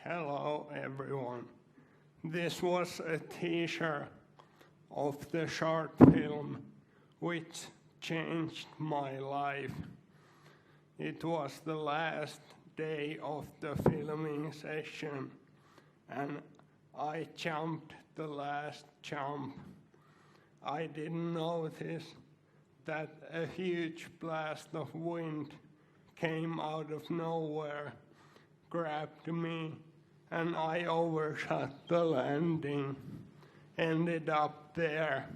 Hello everyone. This was a teaser of the short film which changed my life. It was the last day of the filming session and I jumped the last jump. I didn't notice that a huge blast of wind came out of nowhere, grabbed me, and I overshot the landing, ended up there.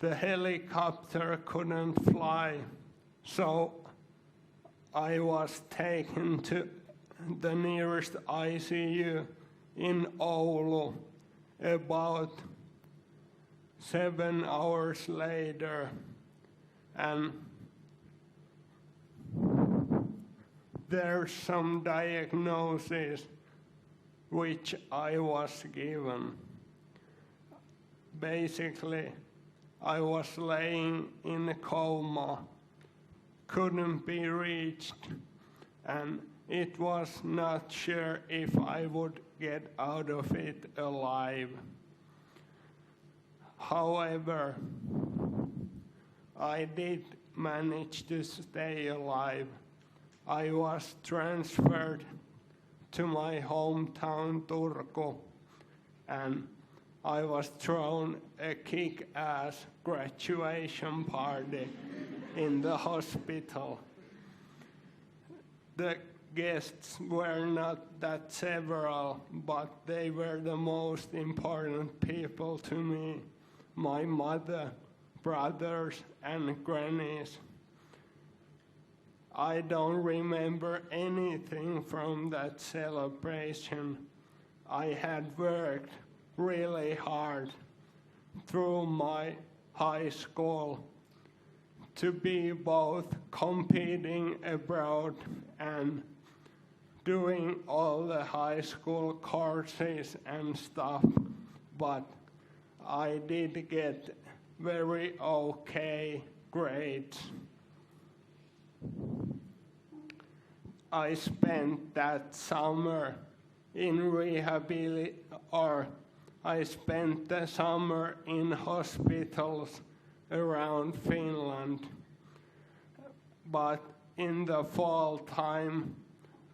The helicopter couldn't fly, so I was taken to the nearest ICU in Oulu about 7 hours later, and there's some diagnosis which I was given. Basically, I was laying in a coma, couldn't be reached, and it was not sure if I would get out of it alive. However, I did manage to stay alive. I was transferred to my hometown Turku, and I was thrown a kick-ass graduation party in the hospital. The guests were not that several, but they were the most important people to me, my mother, brothers, and grannies. I don't remember anything from that celebration. I had worked really hard through my high school to be both competing abroad and doing all the high school courses and stuff, but I did get very okay grades. I spent that summer in I spent the summer in hospitals around Finland, but in the fall time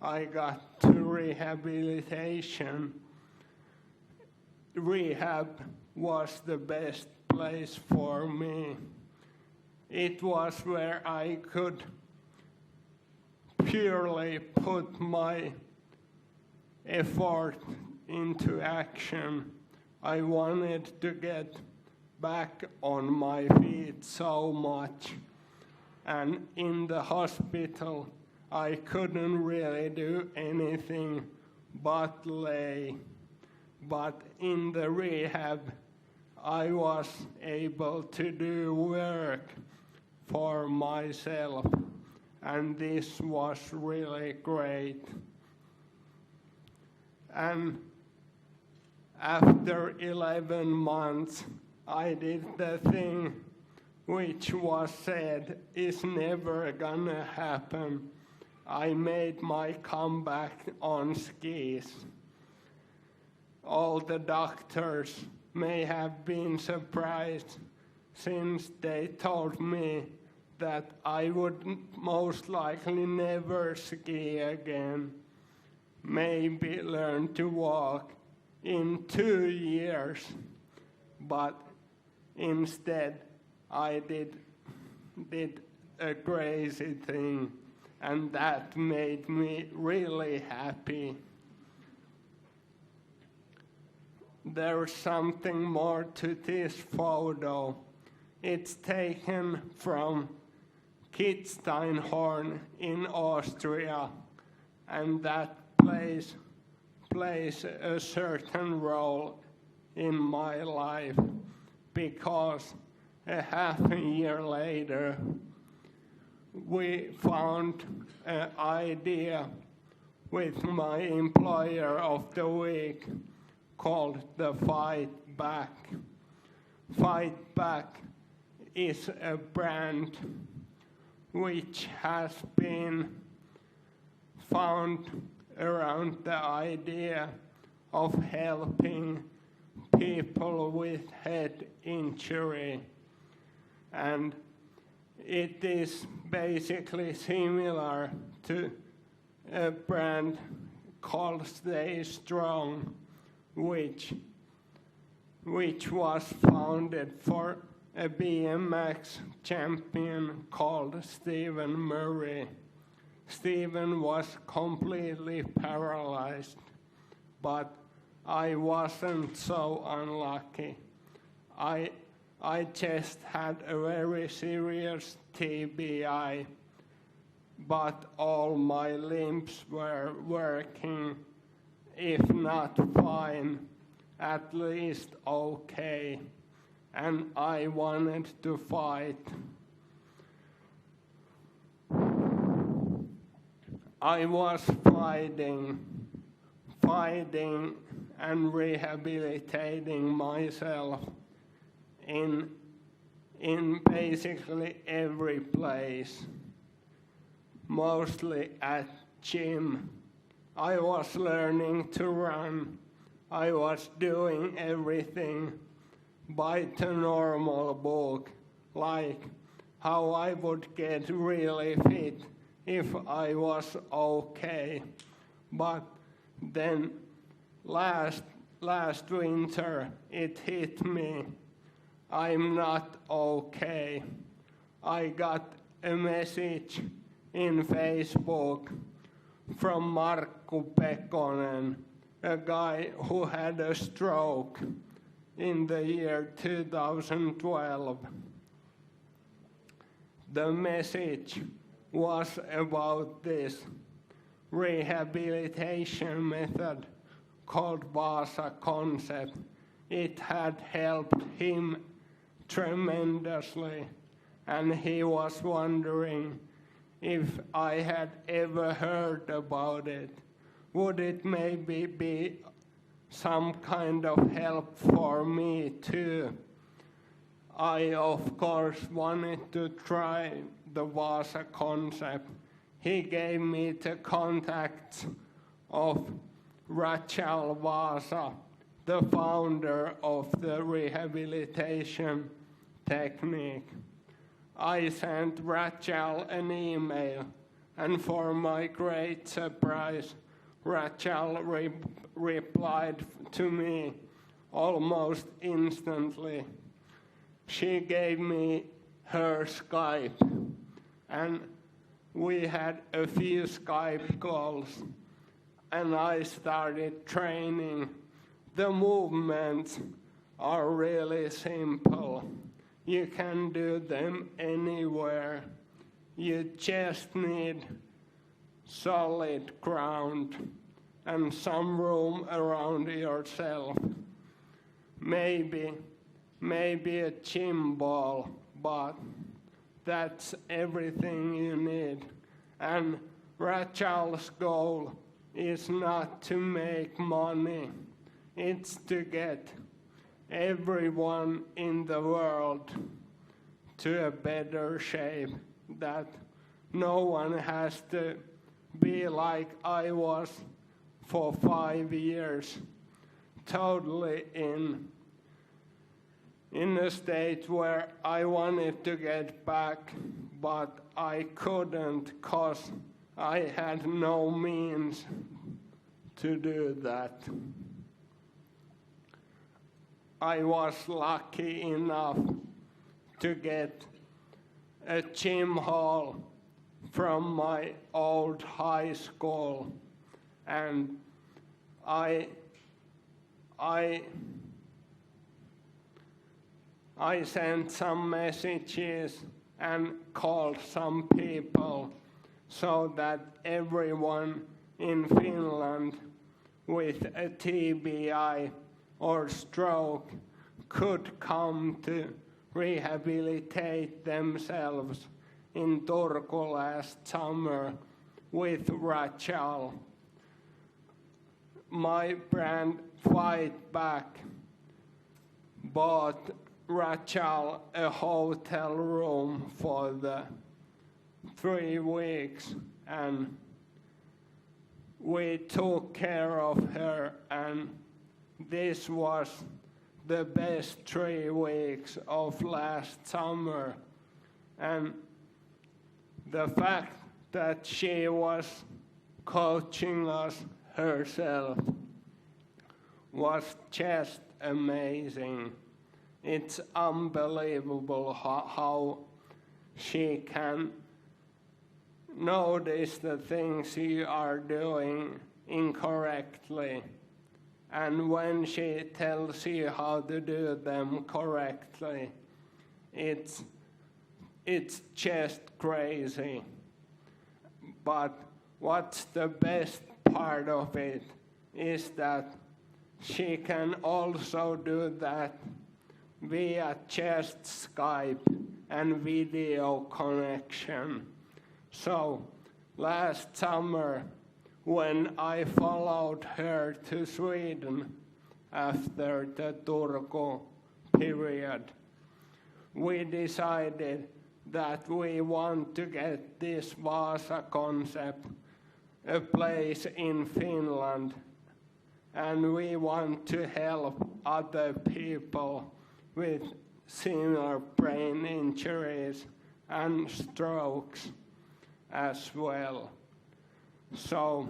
I got to rehabilitation. Rehab was the best place for me. It was where I could purely put my effort into action. I wanted to get back on my feet so much, and in the hospital I couldn't really do anything but lay. But in the rehab I was able to do work for myself, and this was really great. And after 11 months, I did the thing which was said is never gonna happen. I made my comeback on skis. All the doctors may have been surprised since they told me that I would most likely never ski again, maybe learn to walk in 2 years, but instead I did a crazy thing, and that made me really happy. There's something more to this photo. It's taken from Kitzsteinhorn in Austria, and that plays a certain role in my life, because a half a year later we found an idea with my employer of the week called the Fight Back. Fight Back is a brand which has been found around the idea of helping people with head injury. And it is basically similar to a brand called Stay Strong, which was founded for a BMX champion called Stephen Murray. Stephen was completely paralyzed, but I wasn't so unlucky. I just had a very serious TBI, but all my limbs were working, if not fine, at least okay, and I wanted to fight. I was fighting and rehabilitating myself in basically every place, mostly at gym. I was learning to run. I was doing everything by the normal book, like how I would get really fit if I was okay. But then last winter it hit me. I'm not okay. I got a message in Facebook from Markku Pekkonen, a guy who had a stroke in the year 2012. The message was about this rehabilitation method called Vasa concept. It had helped him tremendously, and he was wondering if I had ever heard about it. Would it maybe be some kind of help for me too? I, of course, wanted to try the Vasa concept. He gave me the contacts of Rachel Vasa, the founder of the rehabilitation technique. I sent Rachel an email, and for my great surprise, Rachel replied to me almost instantly. She gave me her Skype, and we had a few Skype calls, and I started training. The movements are really simple. You can do them anywhere. You just need solid ground and some room around yourself. Maybe a gym ball, but that's everything you need. And Rachal's goal is not to make money. It's to get everyone in the world to a better shape, that no one has to be like I was for 5 years, totally in a state where I wanted to get back, but I couldn't because I had no means to do that. I was lucky enough to get a gym hall from my old high school, and I sent some messages and called some people so that everyone in Finland with a TBI or stroke could come to rehabilitate themselves in Turku last summer with Rachel. My brand Fight Back bought Rachel a hotel room for the 3 weeks, and we took care of her, and this was the best 3 weeks of last summer. And the fact that she was coaching us herself was just amazing. It's unbelievable how she can notice the things you are doing incorrectly, and when she tells you how to do them correctly, it's just crazy. But what's the best part of it is that she can also do that via just Skype and video connection. So last summer, when I followed her to Sweden after the Turku period, we decided that we want to get this Vasa concept a place in Finland, and we want to help other people with similar brain injuries and strokes as well. So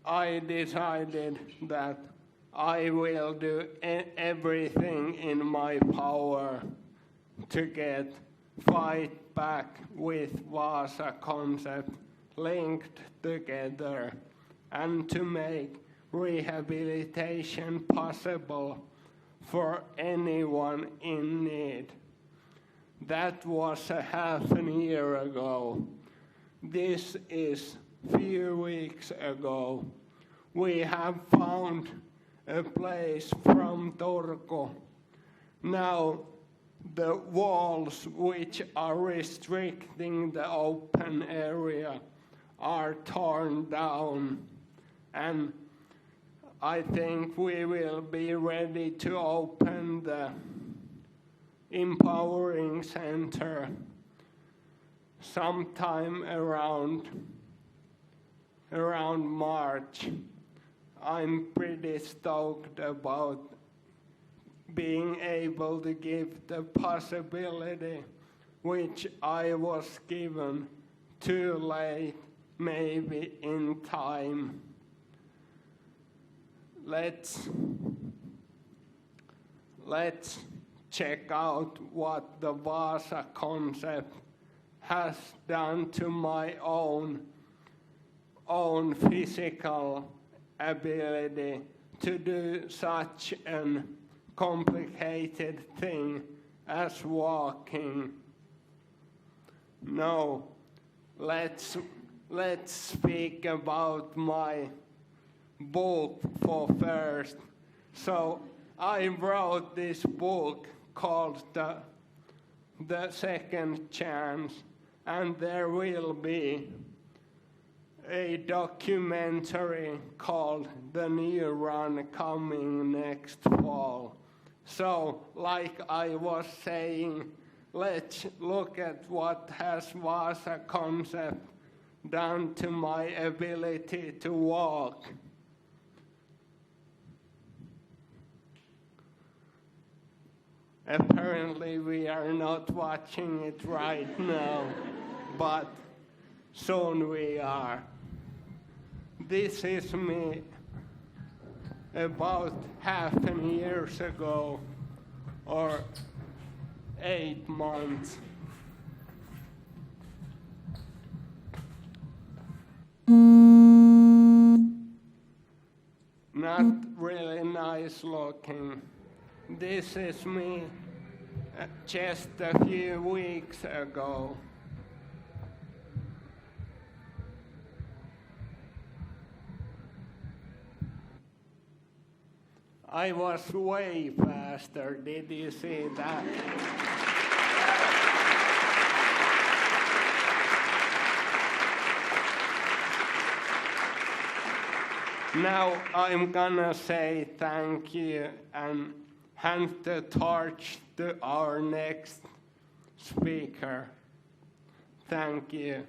I decided that I will do everything in my power to get Fight Back with Vasa concept linked together and to make rehabilitation possible for anyone in need. That was a half a year ago. This is few weeks ago. We have found a place from Turku. Now the walls which are restricting the open area are torn down, and I think we will be ready to open the Empowering Center sometime around March. I'm pretty stoked about being able to give the possibility which I was given too late, maybe in time. Let's check out what the Vasa concept has done to my own physical ability to do such a complicated thing as walking. No, let's speak about my book for first. So I wrote this book called The Second Chance, and there will be a documentary called The New Run coming next fall. So, like I was saying, let's look at what has Vasa concept done to my ability to walk. Apparently we are not watching it right now, but soon we are. This is me about half a year ago, or 8 months. Not really nice looking. This is me just a few weeks ago. I was way faster, did you see that? Now I'm gonna say thank you and hand the torch to our next speaker. Thank you.